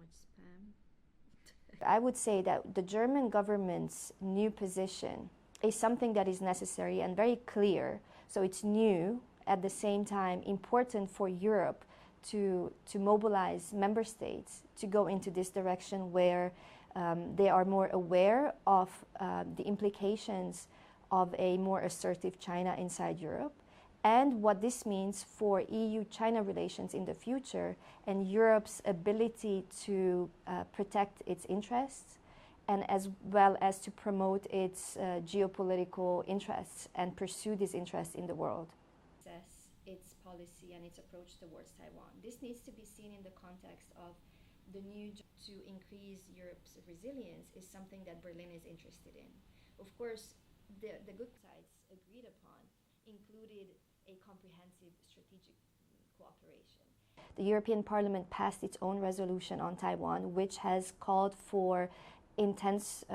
much spam. I would say that the German government's new position is something that is necessary and very clear. So it's new, at the same time important for Europe to mobilize member states to go into this direction where they are more aware of the implications of a more assertive China inside Europe, and what this means for EU-China relations in the future and Europe's ability to protect its interests and as well as to promote its geopolitical interests and pursue these interests in the world. Its policy and its approach towards Taiwan. This needs to be seen in the context of the new to increase Europe's resilience is something that Berlin is interested in. Of course, the good sides agreed upon included a comprehensive strategic cooperation. The European Parliament passed its own resolution on Taiwan, which has called for intense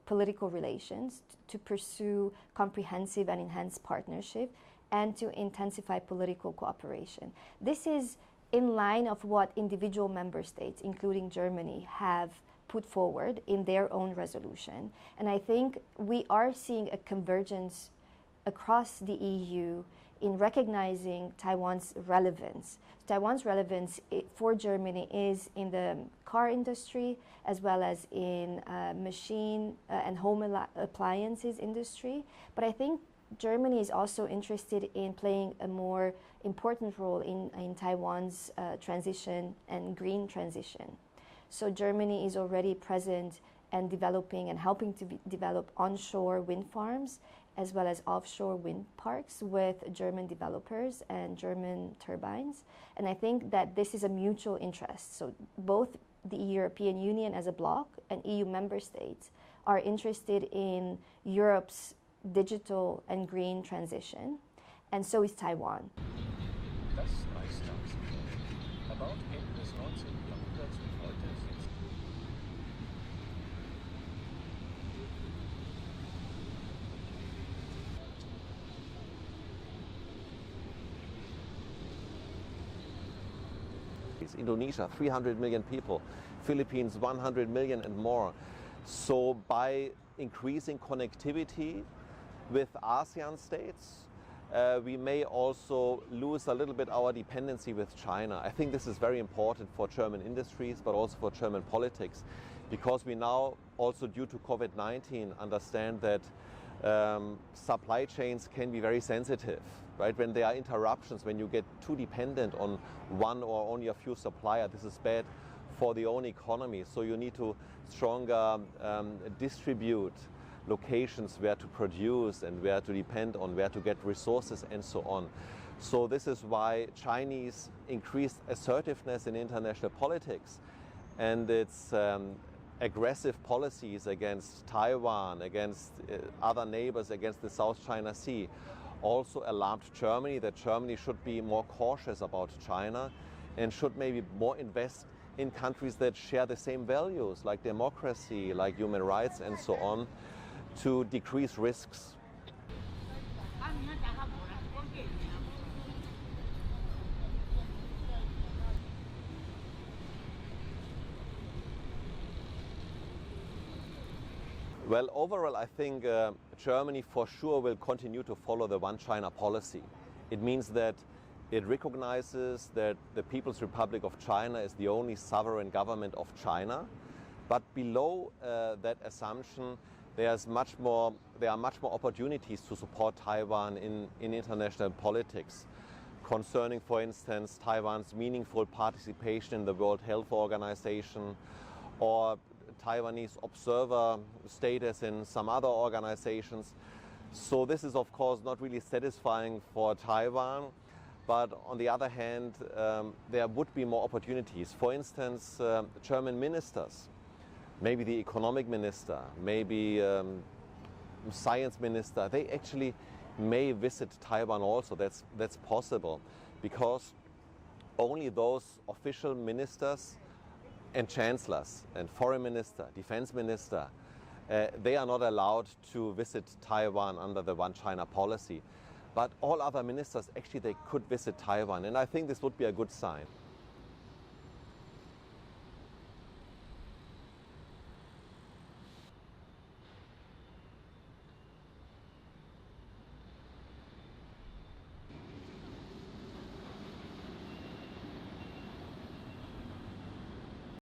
political relations to pursue comprehensive and enhanced partnership and to intensify political cooperation. This is in line of what individual member states, including Germany, have put forward in their own resolution. And I think we are seeing a convergence across the EU in recognizing Taiwan's relevance. Taiwan's relevance for Germany is in the car industry as well as in machine and home appliances industry. But I think Germany is also interested in playing a more important role in Taiwan's transition and green transition. So Germany is already present and developing and helping to develop onshore wind farms as well as offshore wind parks with German developers and German turbines. And I think that this is a mutual interest. So both the European Union as a bloc and EU member states are interested in Europe's digital and green transition, and so is Taiwan. Das meiste About Ende des 19. Jahrhunderts und heute ist Indonesia, 300 million people, Philippines, 100 million and more. So by increasing connectivity with ASEAN states, we may also lose a little bit our dependency with China. I think this is very important for German industries, but also for German politics, because we now also, due to COVID-19, understand that supply chains can be very sensitive, right? When there are interruptions, when you get too dependent on one or only a few suppliers, this is bad for the own economy. So you need to stronger distribute locations where to produce and where to depend on, where to get resources and so on. So this is why Chinese increased assertiveness in international politics and its aggressive policies against Taiwan, against other neighbors, against the South China Sea, also alarmed Germany that Germany should be more cautious about China and should maybe more invest in countries that share the same values like democracy, like human rights and so on, to decrease risks. Well, overall, I think Germany for sure will continue to follow the One China policy. It means that it recognizes that the People's Republic of China is the only sovereign government of China. But below that assumption, there are much more opportunities to support Taiwan in international politics, concerning, for instance, Taiwan's meaningful participation in the World Health Organization, or Taiwanese observer status in some other organizations. So this is of course not really satisfying for Taiwan, but on the other hand there would be more opportunities. For instance, German ministers, maybe the economic minister, maybe science minister, they actually may visit Taiwan also. That's possible, because only those official ministers and chancellors and foreign minister, defense minister, they are not allowed to visit Taiwan under the One China policy. But all other ministers, actually, they could visit Taiwan, and I think this would be a good sign.